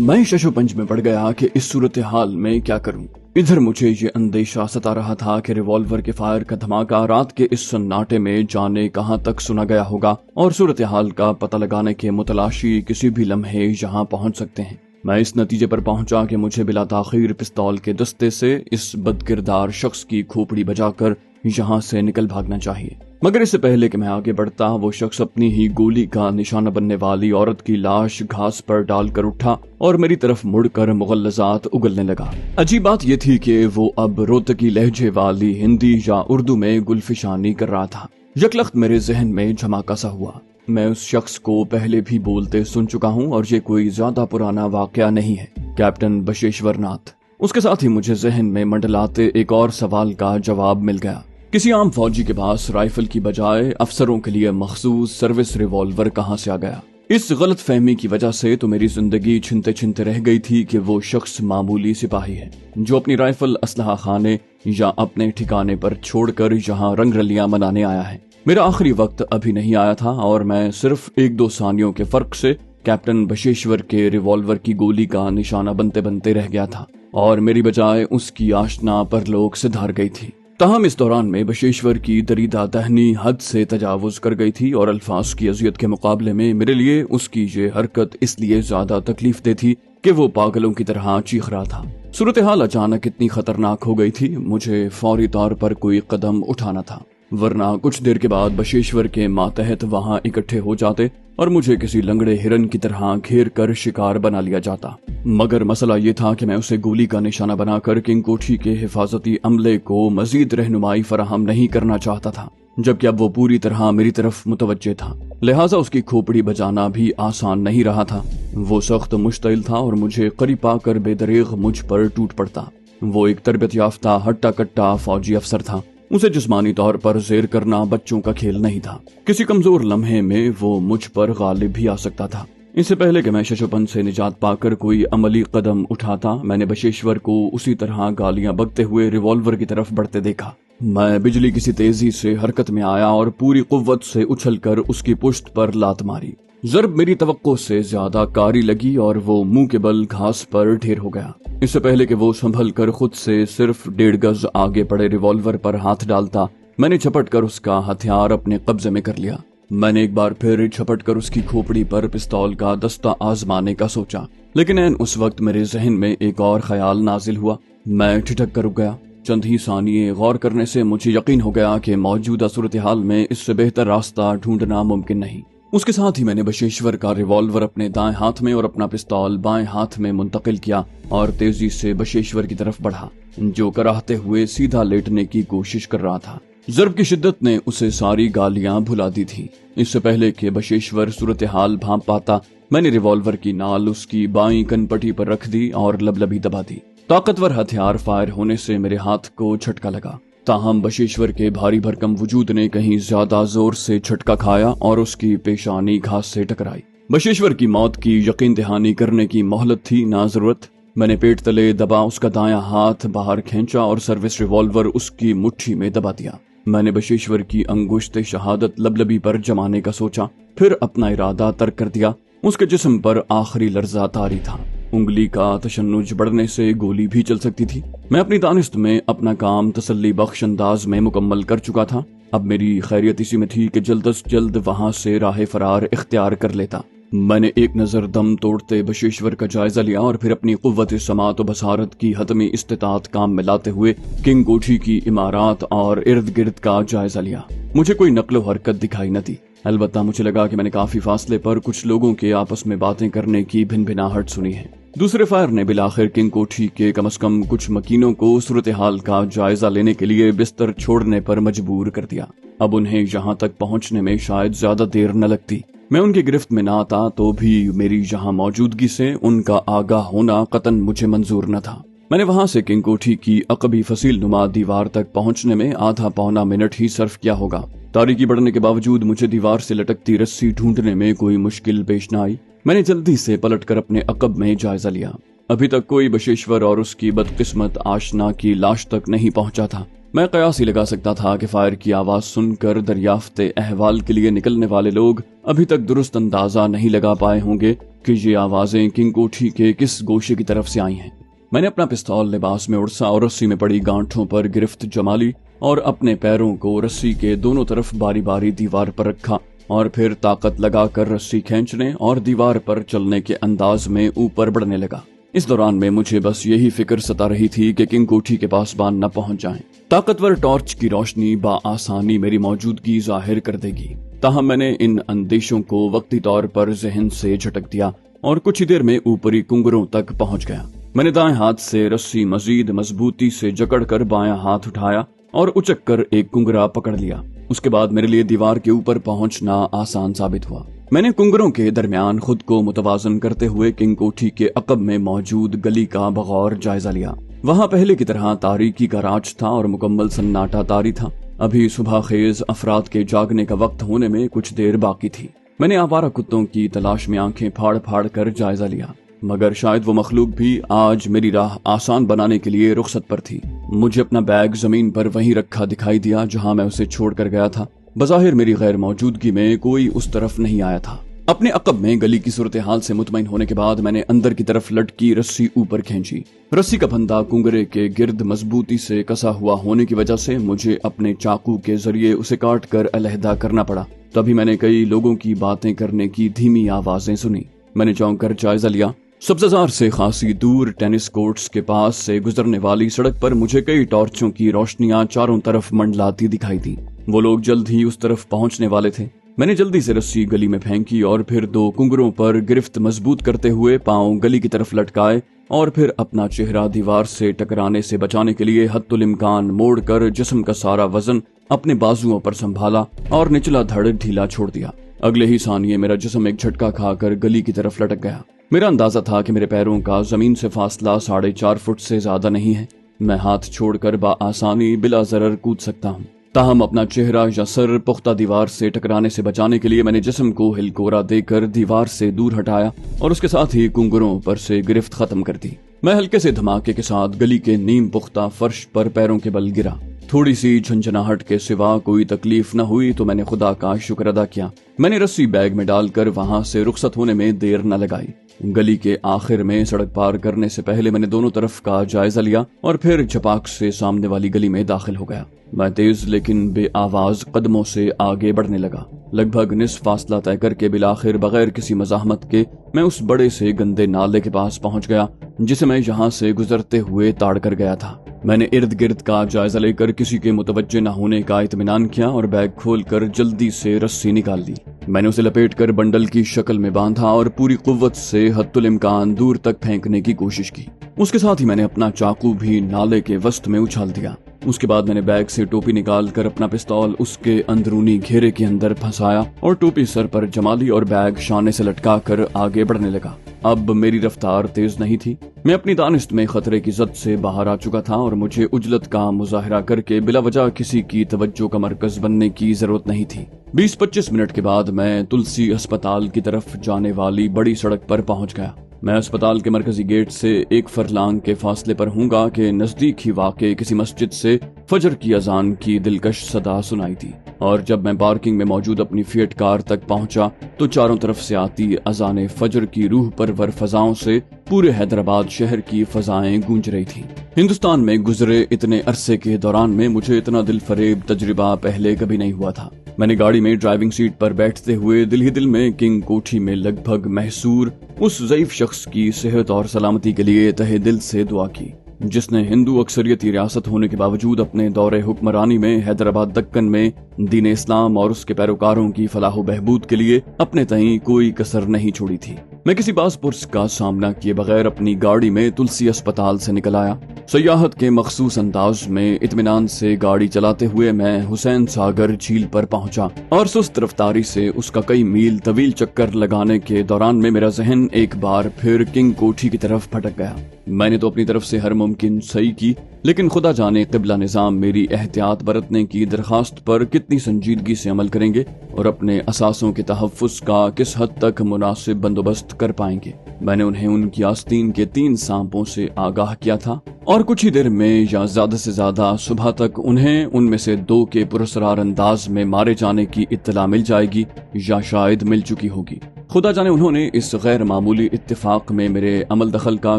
میں शशोपंज में पड़ गया कि इस सूरत हाल में क्या करूं। इधर मुझे ये अंदेशा सता रहा था कि रिवॉल्वर के फायर का धमाका रात के इस सन्नाटे में जाने कहां तक सुना गया होगा और सूरत हाल का पता लगाने के मुतलाशी किसी भी लम्हे यहाँ पहुंच सकते हैं। मैं इस नतीजे पर पहुंचा कि मुझे बिला ताखीर पिस्तौल के दस्ते से इस बदकिरदार शख्स की खोपड़ी बजाकर यहाँ से निकल भागना चाहिए। मगर इससे पहले कि मैं आगे बढ़ता, वो शख्स अपनी ही गोली का निशाना बनने वाली औरत की लाश घास पर डालकर उठा और मेरी तरफ मुड़कर मुगल्लज़ात उगलने लगा। अजीब बात यह थी कि वो अब रोहतकी लहजे वाली हिंदी या उर्दू में गुलफिशानी कर रहा था। यकलख्त मेरे जहन में झमाका सा हुआ। मैं उस शख्स को पहले भी बोलते सुन चुका हूँ और ये कोई ज्यादा पुराना वाकया नहीं है, कैप्टन बशेश्वर नाथ। उसके साथ ही मुझे जहन में मंडलाते एक और सवाल का जवाब मिल गया। किसी आम फौजी के पास राइफल की बजाय अफसरों के लिए मखसूस सर्विस रिवॉल्वर कहां से आ गया? इस गलत फहमी की वजह से तो मेरी जिंदगी छिनते छिनते रह गई थी कि वो शख्स मामूली सिपाही है जो अपनी राइफल असलहा खाने या अपने ठिकाने पर छोड़कर यहाँ रंगरलियां मनाने आया है। मेरा आखिरी वक्त अभी नहीं आया था और मैं सिर्फ 1-2 सानियों के फर्क से कैप्टन बशेश्वर के रिवॉल्वर की गोली का निशाना बनते बनते रह गया था और मेरी बजाय उसकी आशना परलोक से धार गई थी। ताहम इस दौरान में बशेश्वर की दरीदा दहनी हद से तजावुज कर गई थी और अल्फाज की अजियत के मुकाबले में मेरे लिए उसकी ये हरकत इसलिए ज्यादा तकलीफ दे थी कि वो पागलों की तरह चीख रहा था। सूरत हाल अचानक इतनी खतरनाक हो गई थी, मुझे फौरी तौर पर कोई कदम उठाना था, वरना कुछ देर के बाद बशेश्वर के मातहत वहां इकट्ठे हो जाते और मुझे किसी लंगड़े हिरन की तरह घेर कर शिकार बना लिया जाता। मगर मसला ये था कि मैं उसे गोली का निशाना बनाकर किंग कोठी के हिफाजती अमले को मजीद रहनुमाई फराहम नहीं करना चाहता था, जबकि अब वो पूरी तरह मेरी तरफ मुतवज्जे था। लिहाजा उसकी खोपड़ी बजाना भी आसान नहीं रहा था। वो सख्त मुश्तिल था और मुझे करीब पाकर बेदरेग मुझ पर टूट पड़ता। वो एक तरबियत याफ्ता हट्टा कट्टा फौजी अफसर था। उसे जिस्मानी तौर पर जेर करना बच्चों का खेल नहीं था। किसी कमजोर लम्हे में वो मुझ पर गालिब भी आ सकता था। इससे पहले कि मैं शशोपंज से निजात पाकर कोई अमली कदम उठाता, मैंने बशेश्वर को उसी तरह गालियां बकते हुए रिवॉल्वर की तरफ बढ़ते देखा। मैं बिजली किसी तेजी से हरकत में आया और पूरी कुव्वत से उछलकर उसकी पुश्त पर लात मारी। जरब मेरी तवक्को से ज्यादा कारी लगी और वो मुंह के बल घास पर ढेर हो गया। इससे पहले कि वो संभल कर खुद से सिर्फ 1.5 गज आगे पड़े रिवॉल्वर पर हाथ डालता, मैंने झपट कर उसका हथियार अपने कब्जे में कर लिया। मैंने एक बार फिर झपट कर उसकी खोपड़ी पर पिस्तौल का दस्ता आजमाने का सोचा, लेकिन ऐन उस वक्त मेरे जहन में एक और ख्याल नाजिल हुआ। मैं ठिठक कर रुक गया। चंद ही सानिये गौर करने से मुझे यकीन हो गया कि मौजूदा सूरत हाल में इससे बेहतर रास्ता ढूंढना मुमकिन नहीं। उसके साथ ही मैंने बशेश्वर का रिवॉल्वर अपने दाएं हाथ में और अपना पिस्तौल बाएं हाथ में मुंतकिल किया और तेजी से बशेश्वर की तरफ बढ़ा, जो कराहते हुए सीधा लेटने की कोशिश कर रहा था। जर्ब की शिद्दत ने उसे सारी गालियां भुला दी थी। इससे पहले कि बशेश्वर सूरत हाल भांप पाता, मैंने रिवॉल्वर की नाल उसकी बाईं कनपटी पर रख दी और लबलबी दबा दी। ताकतवर हथियार फायर होने से मेरे हाथ को झटका लगा। ताहम बशेश्वर के भारी भरकम वजूद ने कहीं ज्यादा जोर से झटका खाया और उसकी पेशानी घास से टकराई। बशेश्वर की मौत की यकीन दहानी करने की मोहलत थी ना जरूरत। मैंने पेट तले दबा उसका दायां हाथ बाहर खींचा और सर्विस रिवॉल्वर उसकी मुट्ठी में दबा दिया। मैंने बशेश्वर की अंगुश्त शहादत लबलबी पर जमाने का सोचा, फिर अपना इरादा तर्क कर दिया। उसके जिस्म पर आखिरी लर्जा तारी था। उंगली का तशन्नुज बढ़ने से गोली भी चल सकती थी। मैं अपनी दानिस्त में अपना काम तसल्ली बख्श अंदाज में मुकम्मल कर चुका था। अब मेरी खैरियत इसी में थी कि जल्द से जल्द वहां से राह फरार इख्तियार कर लेता। मैंने एक नजर दम तोड़ते बशेश्वर का जायजा लिया और फिर अपनी कुव्वत समात और बसारत की हतमी इस्तिताअत काम में लाते हुए किंग कोठी की इमारात और इर्द गिर्द का जायजा लिया। मुझे कोई नकलो हरकत दिखाई न दी। अलबत्ता मुझे लगा कि मैंने काफी फासले पर कुछ लोगों के आपस में बातें करने की भिनभिनाहट सुनी है। दूसरे फायर ने बिलाखिर किंग कोठी के कम से कम कुछ मकीनों को सूरत हाल का जायजा लेने के लिए बिस्तर छोड़ने पर मजबूर कर दिया। अब उन्हें यहाँ तक पहुँचने में शायद ज्यादा देर न लगती। मैं उनकी गिरफ्त में ना आता तो भी मेरी यहाँ मौजूदगी से उनका आगाह होना कतन मुझे मंजूर न था। मैंने वहां से किंग कोठी की अकबी फसील नुमा दीवार तक पहुंचने में आधा पौना मिनट ही सर्फ किया होगा। तारीकी बढ़ने के बावजूद मुझे दीवार से लटकती रस्सी ढूंढने में कोई मुश्किल पेश न आई। मैंने जल्दी से पलटकर अपने अकब में जायजा लिया। अभी तक कोई बशेश्वर और उसकी बदकिस्मत आशना की लाश तक नहीं पहुंचा था। मैं कयास ही लगा सकता था कि फायर की आवाज सुनकर दरियाफ्ते अहवाल के लिए निकलने वाले लोग अभी तक दुरुस्त अंदाजा नहीं लगा पाए होंगे कि ये आवाजें किंग कोठी के किस गोशे की तरफ से आई हैं। मैंने अपना पिस्तौल लिबास में उड़सा और रस्सी में पड़ी गांठों पर गिरफ्त जमा ली और अपने पैरों को रस्सी के दोनों तरफ बारी बारी दीवार पर रखा और फिर ताकत लगाकर रस्सी खींचने और दीवार पर चलने के अंदाज में ऊपर बढ़ने लगा। इस दौरान में मुझे बस यही फिक्र सता रही थी कि किंग कोठी के पास बान न पहुंच जाएं। ताकतवर टॉर्च की रोशनी बाआसानी मेरी मौजूदगी जाहिर कर देगी। ताहम मैंने इन अंदेशों को वक्ती तौर पर जहन से झटक दिया और कुछ ही देर में ऊपरी कुंगरों तक पहुंच गया। मैंने दाएं हाथ से रस्सी मजीद मजबूती से जकड़कर बायां हाथ उठाया और उचक कर एक कुंगरा पकड़ लिया। उसके बाद मेरे लिए दीवार के ऊपर पहुंचना आसान साबित हुआ। मैंने कुंगरों के दरमियान खुद को मुतवाजन करते हुए किंग कोठी के अकब में मौजूद गली का बगौर जायजा लिया। वहां पहले की तरह तारीकी का राज था और मुकम्मल सन्नाटा तारी था। अभी सुबह खेज अफराद के जागने का वक्त होने में कुछ देर बाकी थी। मैंने आवारा कुत्तों की तलाश में आंखें फाड़ फाड़ कर जायजा लिया, मगर शायद वो मखलूक भी आज मेरी राह आसान बनाने के लिए रुखसत पर थी। मुझे अपना बैग जमीन पर वहीं रखा दिखाई दिया जहां मैं उसे छोड़ कर गया था। बज़ाहिर मेरी गैर मौजूदगी में कोई उस तरफ नहीं आया था। अपने अकब में गली की सूरत हाल से मुतमईन होने के बाद मैंने अंदर की तरफ लटकी रस्सी ऊपर खींची। रस्सी का फंदा कुंगरे के गिर्द मजबूती से कसा हुआ होने की वजह से मुझे अपने चाकू के जरिए उसे काट कर अलहदा करना पड़ा। तभी मैंने कई लोगों की बातें करने की धीमी आवाजें सुनी। मैंने चौंक कर जायजा लिया। सब्ज़ार से खासी दूर टेनिस कोर्ट्स के पास से गुजरने वाली सड़क पर मुझे कई टॉर्चों की रोशनियां चारों तरफ मंडलाती दिखाई दी। वो लोग जल्द ही उस तरफ पहुंचने वाले थे। मैंने जल्दी से रस्सी गली में फेंकी और फिर दो कुंगरों पर गिरफ्त मजबूत करते हुए पांव गली की तरफ लटकाए और फिर अपना चेहरा दीवार से टकराने से बचाने के लिए हत्तुल इम्कान मोड़कर जिस्म का सारा वजन अपने बाजुओं पर संभाला और निचला धड़ ढीला छोड़ दिया। अगले ही सानिये मेरा जिस्म एक झटका खाकर गली की तरफ लटक गया। मेरा अंदाजा था कि मेरे पैरों का जमीन से फासला 4.5 फुट से ज्यादा नहीं है। मैं हाथ छोड़कर बाआसानी बिला जरर कूद सकता हूँ। ताहम अपना चेहरा या सर पुख्ता दीवार से टकराने से बचाने के लिए मैंने जिस्म को हिलकोरा देकर दीवार से दूर हटाया और उसके साथ ही कुंगरों पर से गिरफ्त खत्म कर दी। मैं हल्के से धमाके के साथ गली के नीम पुख्ता फर्श पर पैरों के बल गिरा। थोड़ी सी झंझनाहट के सिवा कोई तकलीफ न हुई तो मैंने खुदा का शुक्र अदा किया। मैंने रस्सी बैग में डालकर वहां से रुखसत होने में देर न लगाई। गली के आखिर में सड़क पार करने से पहले मैंने दोनों तरफ का जायजा लिया और फिर झपाक से सामने वाली गली में दाखिल हो गया। मैं तेज लेकिन बेआवाज कदमों से आगे बढ़ने लगा। लगभग निस्फ फासला तय करके बिलाखिर बगैर किसी मज़ाहमत के मैं उस बड़े से गंदे नाले के पास पहुंच गया जिसे मैं यहाँ से गुजरते हुए ताड़ कर गया था। मैंने इर्द गिर्द का जायजा लेकर किसी के मुतवज्जे न होने का इत्मीनान किया और बैग खोलकर जल्दी से रस्सी निकाल ली। मैंने उसे लपेटकर बंडल की शक्ल में बांधा और पूरी कुव्वत से हत्तुल इम्कान दूर तक फेंकने की कोशिश की। उसके साथ ही मैंने अपना चाकू भी नाले के वस्त में उछाल दिया। उसके बाद मैंने बैग से टोपी निकालकर अपना पिस्तौल उसके अंदरूनी घेरे के अंदर फंसाया और टोपी सर पर जमा ली और बैग शाने से लटका कर आगे बढ़ने लगा। अब मेरी रफ्तार तेज नहीं थी। मैं अपनी दानिश्त में खतरे की जद से बाहर आ चुका था और मुझे उजलत का मुजाहिरा करके बिला वजह किसी की तवज्जो का मरकज बनने की जरूरत नहीं थी। 20-25 मिनट के बाद मैं तुलसी अस्पताल की तरफ जाने वाली बड़ी सड़क पर पहुंच गया। मैं अस्पताल के मरकजी गेट से 1 फरलांग के फासले पर हूँगा कि नजदीक ही वाक़े किसी मस्जिद से फजर की अजान की दिलकश सदा सुनाई थी और जब मैं पार्किंग में मौजूद अपनी फिएट कार तक पहुंचा तो चारों तरफ से आती अजान फजर की रूह परवर फजाओं से पूरे हैदराबाद शहर की फजाएं गूंज रही थी। हिंदुस्तान में गुजरे इतने अरसे के दौरान में मुझे इतना दिल फरेब तजुर्बा पहले कभी नहीं हुआ था। मैंने गाड़ी में ड्राइविंग सीट पर बैठते हुए दिल ही दिल में किंग कोठी में लगभग महसूर उस ज़ईफ शख्स की सेहत और सलामती के लिए तहे दिल से दुआ की जिसने हिंदू अक्सरियती रियासत होने के बावजूद अपने दौरे हुक्मरानी में हैदराबाद दक्कन में दीन इस्लाम और उसके पैरोकारों की फलाह बहबूद के लिए अपने तईं कोई कसर नहीं छोड़ी थी। मैं किसी बास पुर्स का सामना किए बगैर अपनी गाड़ी में तुलसी अस्पताल से निकल आया। सयाहत के मखसूस अंदाज में इत्मीनान से गाड़ी चलाते हुए मैं हुसैन सागर झील पर पहुंचा और सुस्त रफ्तारी से उसका कई मील तवील चक्कर लगाने के दौरान में मेरा जहन एक बार फिर किंग कोठी की तरफ भटक गया। मैंने तो अपनी तरफ से हर मुमकिन सही की, लेकिन खुदा जाने क़िबला निज़ाम मेरी एहतियात बरतने की दरखास्त पर कितनी संजीदगी से अमल करेंगे और अपने असासों के तहफ़्फ़ुज़ का किस हद तक मुनासिब बंदोबस्त कर पाएंगे। मैंने उन्हें उनकी आस्तीन के 3 सांपों से आगाह किया था और कुछ ही देर में या ज्यादा से ज्यादा सुबह तक उन्हें उनमें से 2 के पुरस्कार अंदाज में मारे जाने की इत्तला मिल जाएगी या शायद मिल चुकी होगी। خدا جانے انہوں نے اس غیر معمولی اتفاق میں میرے عمل دخل کا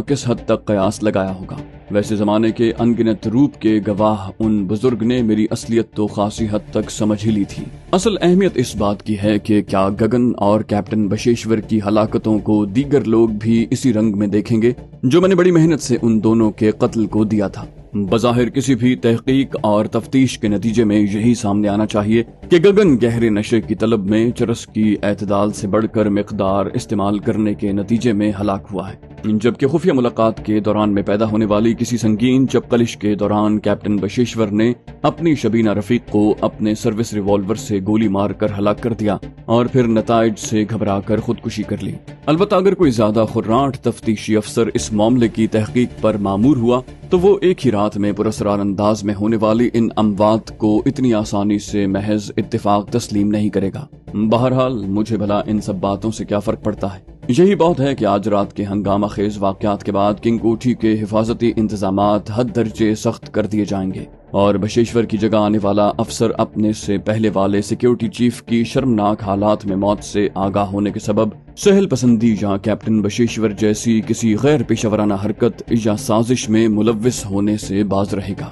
کس حد تک قیاس لگایا ہوگا۔ ویسے زمانے کے انگنت روپ کے گواہ ان بزرگ نے میری اصلیت تو خاصی حد تک سمجھ ہی لی تھی۔ اصل اہمیت اس بات کی ہے کہ کیا گگن اور کیپٹن بشیشور کی ہلاکتوں کو دیگر لوگ بھی اسی رنگ میں دیکھیں گے جو میں نے بڑی محنت سے ان دونوں کے قتل کو دیا تھا۔ بظاہر کسی بھی تحقیق اور تفتیش کے نتیجے میں یہی سامنے آنا چاہیے کہ گگن گہرے نشے کی طلب میں چرس کی اعتدال سے بڑھ کر مقدار استعمال کرنے کے نتیجے میں ہلاک ہوا ہے، جبکہ خفیہ ملاقات کے دوران میں پیدا ہونے والی کسی سنگین چپقلش کے دوران کیپٹن بشیشور نے اپنی شبینہ رفیق کو اپنے سروس ریوالور سے گولی مار کر ہلاک کر دیا اور پھر نتائج سے گھبرا کر خودکشی کر لی۔ البتہ اگر کوئی زیادہ خراٹ تفتیشی افسر اس معاملے کی تحقیق پر مامور ہوا تو وہ ایک ہی رات میں پراسرار انداز میں ہونے والی ان اموات کو اتنی آسانی سے محض اتفاق تسلیم نہیں کرے گا۔ بہرحال مجھے بھلا ان سب باتوں سے کیا فرق پڑتا ہے؟ یہی بات ہے کہ آج رات کے ہنگامہ خیز واقعات کے بعد کنگ کوٹھی کے حفاظتی انتظامات حد درجے سخت کر دیے جائیں گے اور بشیشور کی جگہ آنے والا افسر اپنے سے پہلے والے سیکیورٹی چیف کی شرمناک حالات میں موت سے آگاہ ہونے کے سبب سہل پسندی یا کیپٹن بشیشور جیسی کسی غیر پیشہ ورانہ حرکت یا سازش میں ملوث ہونے سے باز رہے گا۔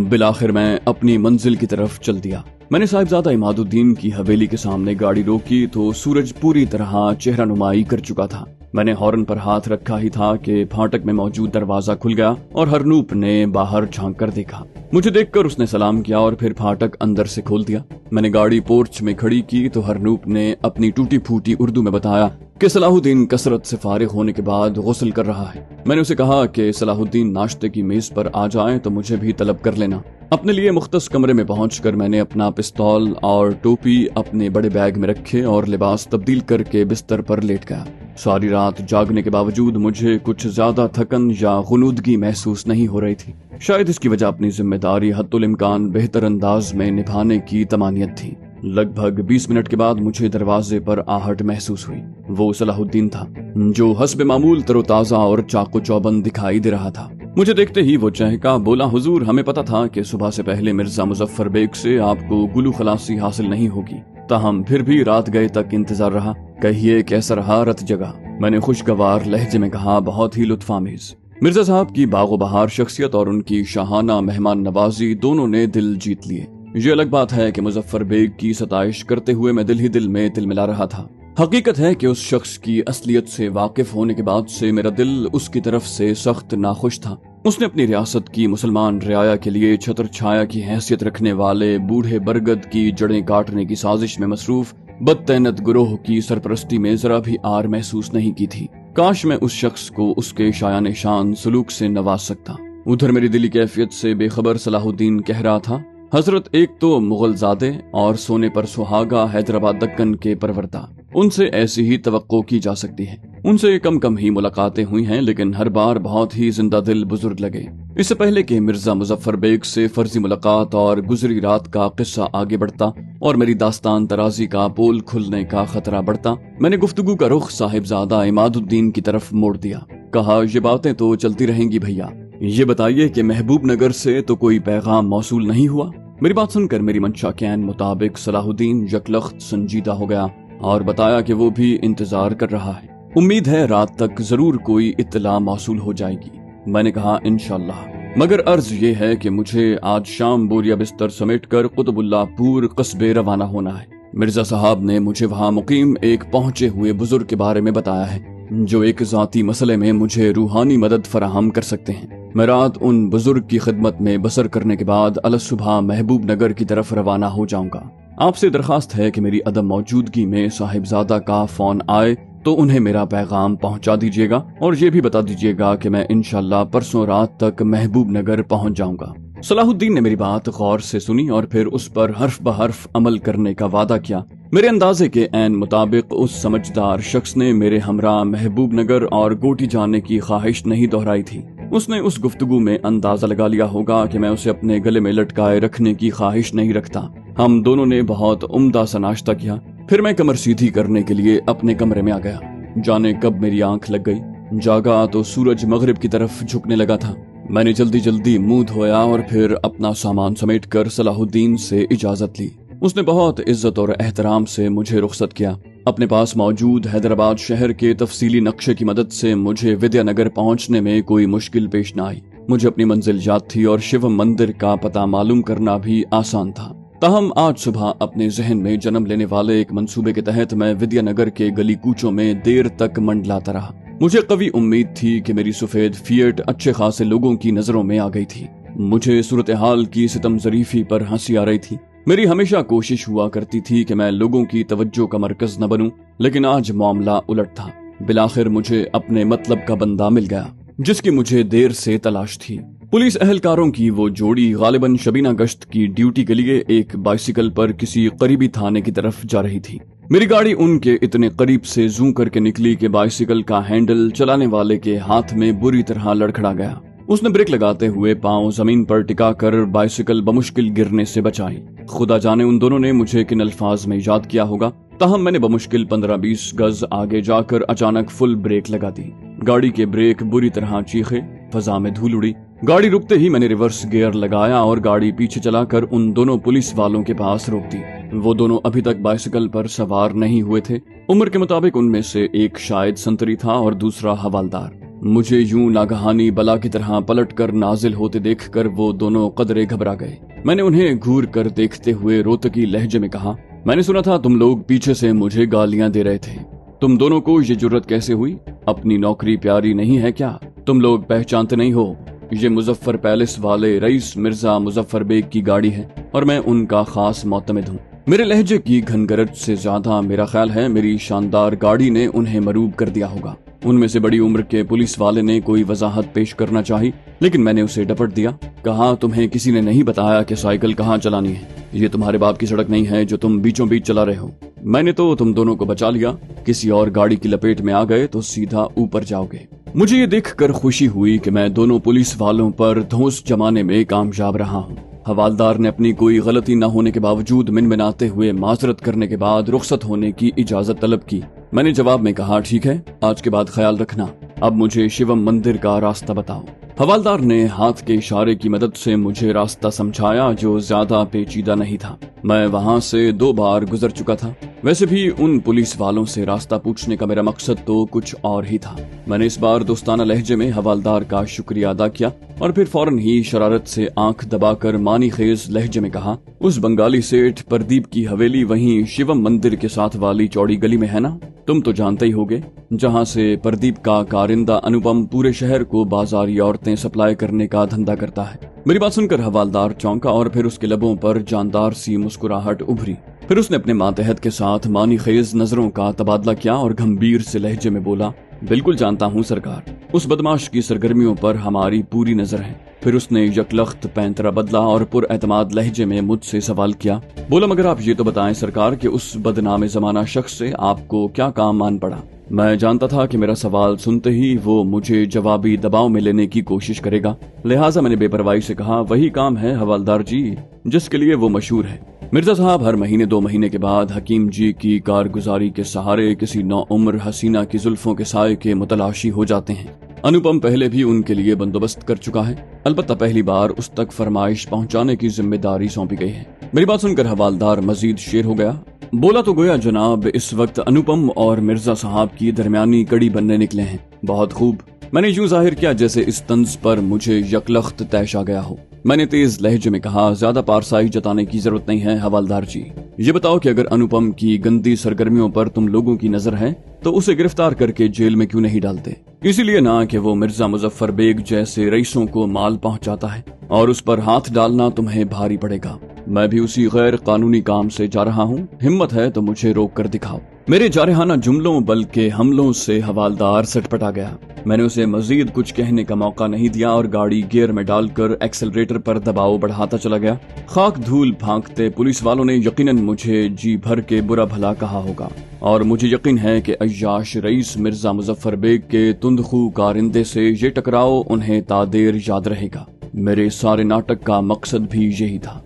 بالآخر میں اپنی منزل کی طرف چل دیا۔ میں نے صاحبزادہ عماد الدین کی حویلی کے سامنے گاڑی روکی تو سورج پوری طرح چہرہ نمائی کر چکا تھا۔ میں نے ہارن پر ہاتھ رکھا ہی تھا کہ پھاٹک میں موجود دروازہ کھل گیا اور ہرنوپ نے باہر جھانک کر دیکھا۔ مجھے دیکھ کر اس نے سلام کیا اور پھر پھاٹک اندر سے کھول دیا۔ میں نے گاڑی پورچ میں کھڑی کی تو ہرنوپ نے اپنی ٹوٹی پھوٹی اردو میں بتایا کہ صلاح الدین کثرت سے فارغ ہونے کے بعد غسل کر رہا ہے۔ میں نے اسے کہا کہ صلاح الدین ناشتے کی میز پر آ جائیں تو مجھے بھی طلب کر لینا۔ اپنے لیے مختص کمرے میں پہنچ کر میں نے اپنا پستول اور ٹوپی اپنے بڑے بیگ میں رکھے اور لباس تبدیل کر کے بستر پر لیٹ گیا۔ ساری رات جاگنے کے باوجود مجھے کچھ زیادہ تھکن یا غنودگی محسوس نہیں ہو رہی تھی۔ شاید اس کی وجہ اپنی ذمہ داری حد الامکان بہتر انداز میں نبھانے کی تمانیت تھی۔ لگ بھگ 20 منٹ کے بعد مجھے دروازے پر آہٹ محسوس ہوئی۔ وہ صلاح الدین تھا جو حسب معمول تر و تازہ اور چاق و چوبند دکھائی دے رہا تھا۔ مجھے دیکھتے ہی وہ چہکا، بولا حضور ہمیں پتا تھا کہ صبح سے پہلے مرزا مظفر بیگ سے آپ کو گلو خلاصی حاصل نہیں ہوگی، تاہم پھر بھی رات گئے تک انتظار رہا۔ کہیے کیسا رہا رت جگہ؟ میں نے خوشگوار لہجے میں کہا، بہت ہی لطف آمیز۔ مرزا صاحب کی باغ و بہار شخصیت اور ان کی شاہانہ مہمان نوازی دونوں نے دل جیت لیے۔ یہ الگ بات ہے کہ مظفر بیگ کی ستائش کرتے ہوئے میں دل ہی دل میں تل ملا رہا تھا۔ حقیقت ہے کہ اس شخص کی اصلیت سے واقف ہونے کے بعد سے میرا دل اس کی طرف سے سخت ناخوش تھا۔ اس نے اپنی ریاست کی مسلمان رعایا کے لیے چھتر چھایا کی حیثیت رکھنے والے بوڑھے برگد کی جڑیں کاٹنے کی سازش میں مصروف بدتینت گروہ کی سرپرستی میں ذرا بھی آر محسوس نہیں کی تھی۔ کاش میں اس شخص کو اس کے شایان شان سلوک سے نواز سکتا۔ ادھر میری دلی کیفیت سے بے خبر صلاح الدین کہہ رہا تھا، حضرت ایک تو مغل زادے اور سونے پر سہاگا حیدرآباد دکن کے پروردہ، ان سے ایسی ہی توقع کی جا سکتی ہے۔ ان سے کم ہی ملاقاتیں ہوئی ہیں لیکن ہر بار بہت ہی زندہ دل بزرگ لگے۔ اس سے پہلے کہ مرزا مظفر بیگ سے فرضی ملاقات اور گزری رات کا قصہ آگے بڑھتا اور میری داستان ترازی کا پول کھلنے کا خطرہ بڑھتا، میں نے گفتگو کا رخ صاحبزادہ عماد الدین کی طرف موڑ دیا۔ کہا، یہ باتیں تو چلتی رہیں گی بھیا، یہ بتائیے کہ محبوب نگر سے تو کوئی پیغام موصول نہیں ہوا؟ میری بات سن کر میری منشا کے عین مطابق صلاح الدین یکلخت سنجیدہ ہو گیا اور بتایا کہ وہ بھی انتظار کر رہا ہے، امید ہے رات تک ضرور کوئی اطلاع موصول ہو جائے گی۔ میں نے کہا، انشاءاللہ، مگر عرض یہ ہے کہ مجھے آج شام بوریا بستر سمیٹ کر قطب اللہ پور قصبے روانہ ہونا ہے۔ مرزا صاحب نے مجھے وہاں مقیم ایک پہنچے ہوئے بزرگ کے بارے میں بتایا ہے جو ایک ذاتی مسئلے میں مجھے روحانی مدد فراہم کر سکتے ہیں۔ میں رات ان بزرگ کی خدمت میں بسر کرنے کے بعد الصبح محبوب نگر کی طرف روانہ ہو جاؤں گا۔ آپ سے درخواست ہے کہ میری عدم موجودگی میں صاحبزادہ کا فون آئے تو انہیں میرا پیغام پہنچا دیجیے گا اور یہ بھی بتا دیجیے گا کہ میں انشاءاللہ پرسوں رات تک محبوب نگر پہنچ جاؤں گا۔ صلاح الدین نے میری بات غور سے سنی اور پھر اس پر حرف بحرف عمل کرنے کا وعدہ کیا۔ میرے اندازے کے عین مطابق اس سمجھدار شخص نے میرے ہمراہ محبوب نگر اور گوٹی جانے کی خواہش نہیں دہرائی تھی۔ اس نے اس گفتگو میں اندازہ لگا لیا ہوگا کہ میں اسے اپنے گلے میں لٹکائے رکھنے کی خواہش نہیں رکھتا۔ ہم دونوں نے بہت عمدہ سا ناشتہ کیا، پھر میں کمر سیدھی کرنے کے لیے اپنے کمرے میں آ گیا۔ جانے کب میری آنکھ لگ گئی، جاگا تو سورج مغرب کی طرف جھکنے لگا تھا۔ میں نے جلدی منہ دھویا اور پھر اپنا سامان سمیٹ کر صلاح الدین سے اجازت لی۔ اس نے بہت عزت اور احترام سے مجھے رخصت کیا۔ अपने पास मौजूद हैदराबाद शहर के तफसीली नक्शे की मदद से मुझे विद्यानगर पहुंचने में कोई मुश्किल पेश न आई। मुझे अपनी मंजिल याद थी और शिवम मंदिर का पता मालूम करना भी आसान था। ताहम आज सुबह अपने जहन में जन्म लेने वाले एक मंसूबे के तहत मैं विद्यानगर के गली कूचों में देर तक मंडलाता रहा। मुझे कवी उम्मीद थी कि मेरी सफेद फिएट अच्छे खासे लोगों की नजरों में आ गई थी। मुझे सूरत हाल की सितम जरीफी पर हंसी आ रही थी। मेरी हमेशा कोशिश हुआ करती थी कि मैं लोगों की तवज्जो का मरकज न बनूं, लेकिन आज मामला उलट था। बिलाखिर मुझे अपने मतलब का बंदा मिल गया जिसकी मुझे देर से तलाश थी। पुलिस अहलकारों की वो जोड़ी गालिबन शबीना गश्त की ड्यूटी के लिए एक बाइसिकल पर किसी करीबी थाने की तरफ जा रही थी। मेरी गाड़ी उनके इतने करीब से जूं करके निकली कि बाइसिकल का हैंडल चलाने वाले के हाथ में बुरी तरह लड़खड़ा गया। उसने ब्रेक लगाते हुए पांव जमीन पर टिकाकर बाइसिकल बमुश्किल गिरने से बचाई। खुदा जाने उन दोनों ने मुझे किन अल्फाज में याद किया होगा। ताहम मैंने बमुश्किल 15-20 गज आगे जाकर अचानक फुल ब्रेक लगा दी। गाड़ी के ब्रेक बुरी तरह चीखे, फजा में धूल उड़ी। गाड़ी रुकते ही मैंने रिवर्स गियर लगाया और गाड़ी पीछे चलाकर उन दोनों पुलिस वालों के पास रोक दी। वो दोनों अभी तक बाइसिकल पर सवार नहीं हुए थे। उम्र के मुताबिक उनमें से एक शायद संतरी था और दूसरा हवालदार। मुझे यूं नागहानी बला की तरह पलटकर नाजिल होते देखकर वो दोनों कदरे घबरा गए। मैंने उन्हें घूर कर देखते हुए रोतकी लहजे में कहा, मैंने सुना था तुम लोग पीछे से मुझे गालियां दे रहे थे। तुम दोनों को ये जुर्रत कैसे हुई? अपनी नौकरी प्यारी नहीं है क्या? तुम लोग पहचानते नहीं हो? ये मुजफ्फर पैलेस वाले रईस मिर्जा मुजफ्फर बेग की गाड़ी है और मैं उनका खास मोतमिद हूँ। मेरे लहजे की घनगरज से ज्यादा मेरा ख्याल है मेरी शानदार गाड़ी ने उन्हें मरूब कर दिया होगा। उनमें से बड़ी उम्र के पुलिस वाले ने कोई वजाहत पेश करना चाही, लेकिन मैंने उसे डपट दिया। कहा, तुम्हें किसी ने नहीं बताया कि साइकिल कहाँ चलानी है? ये तुम्हारे बाप की सड़क नहीं है जो तुम बीचों बीच चला रहे हो। मैंने तो तुम दोनों को बचा लिया, किसी और गाड़ी की लपेट में आ गए तो सीधा ऊपर जाओगे। मुझे ये देखकर खुशी हुई कि मैं दोनों पुलिस वालों पर धौंस जमाने में कामयाब रहा हूँ। हवालदार ने अपनी कोई गलती न होने के बावजूद मिनमिनाते हुए माजरत करने के बाद रुखसत होने की इजाजत तलब की। मैंने जवाब में कहा, ठीक है, आज के बाद ख्याल रखना। अब मुझे शिवम मंदिर का रास्ता बताओ। हवालदार ने हाथ के इशारे की मदद से मुझे रास्ता समझाया जो ज्यादा पेचीदा नहीं था। मैं वहाँ से 2 बार गुजर चुका था। वैसे भी उन पुलिस वालों से रास्ता पूछने का मेरा मकसद तो कुछ और ही था। मैंने इस बार दोस्ताना लहजे में हवालदार का शुक्रिया अदा किया और फिर फौरन ही शरारत से आंख दबाकर मानी खेज लहजे में कहा, उस बंगाली सेठ प्रदीप की हवेली वहीं शिवम मंदिर के साथ वाली चौड़ी गली में है ना? तुम तो जानते ही होगे, जहाँ से प्रदीप का कारिंदा अनुपम पूरे शहर को बाजारी औरतें सप्लाई करने का धंधा करता है। मेरी बात सुनकर हवालदार चौंका और फिर उसके लबों पर जानदार सी मुस्कुराहट उभरी। फिर उसने अपने मातहत के साथ मानी खेज नजरों का तबादला किया और गंभीर से लहजे में बोला, बिल्कुल जानता हूँ सरकार, उस बदमाश की सरगर्मियों पर हमारी पूरी नजर है। फिर उसने यकलख्त पैंतरा बदला और पुरएतमाद लहजे में मुझसे सवाल किया, बोला, मगर आप ये तो बताएं सरकार कि उस बदनामे जमाना शख्स से आपको क्या काम मान पड़ा? मैं जानता था कि मेरा सवाल सुनते ही वो मुझे जवाबी दबाव में लेने की कोशिश करेगा, लिहाजा मैंने बेपरवाही से कहा, वही काम है हवालदार जी जिसके लिए वो मशहूर है। मिर्जा साहब हर महीने 2 महीने के बाद हकीम जी की कारगुजारी के सहारे किसी नौउम्र हसीना की जुल्फों के साए के मुतलाशी हो जाते हैं। अनुपम पहले भी उनके लिए बंदोबस्त कर चुका है, अलबत्ता पहली बार उस तक फरमाइश पहुंचाने की जिम्मेदारी सौंपी गई है। मेरी बात सुनकर हवालदार मजीद शेर हो गया। बोला तो गोया जनाब इस वक्त अनुपम और मिर्जा साहब की दरमियानी कड़ी बनने निकले हैं। बहुत खूब। मैंने यूं जाहिर किया जैसे इस तंज पर मुझे यकलख्त तैश आ गया हो। मैंने तेज लहजे में कहा, ज्यादा पारसाई जताने की जरूरत नहीं है हवालदार जी। ये बताओ कि अगर अनुपम की गंदी सरगर्मियों पर तुम लोगों की नजर है तो उसे गिरफ्तार करके जेल में क्यों नहीं डालते? इसीलिए ना कि वो मिर्जा मुजफ्फर बेग जैसे रईसों को माल पहुंचाता है और उस पर हाथ डालना तुम्हें भारी पड़ेगा। मैं भी उसी गैर कानूनी काम से जा रहा हूँ, हिम्मत है तो मुझे रोक कर दिखाओ। मेरे जारहाना जुमलों बल्कि हमलों से हवालदार सटपटा गया। मैंने उसे मजीद कुछ कहने का मौका नहीं दिया और गाड़ी गियर में डालकर एक्सेलरेटर पर दबाव बढ़ाता चला गया। खाक धूल भांकते पुलिस वालों ने यकीनन मुझे जी भर के बुरा भला कहा होगा और मुझे यकीन है कि अय्याश रईस मिर्जा मुजफ्फर बेग के तुंदखू कारिंदे से ये टकराव उन्हें तादेर याद रहेगा। मेरे सारे नाटक का मकसद भी यही था।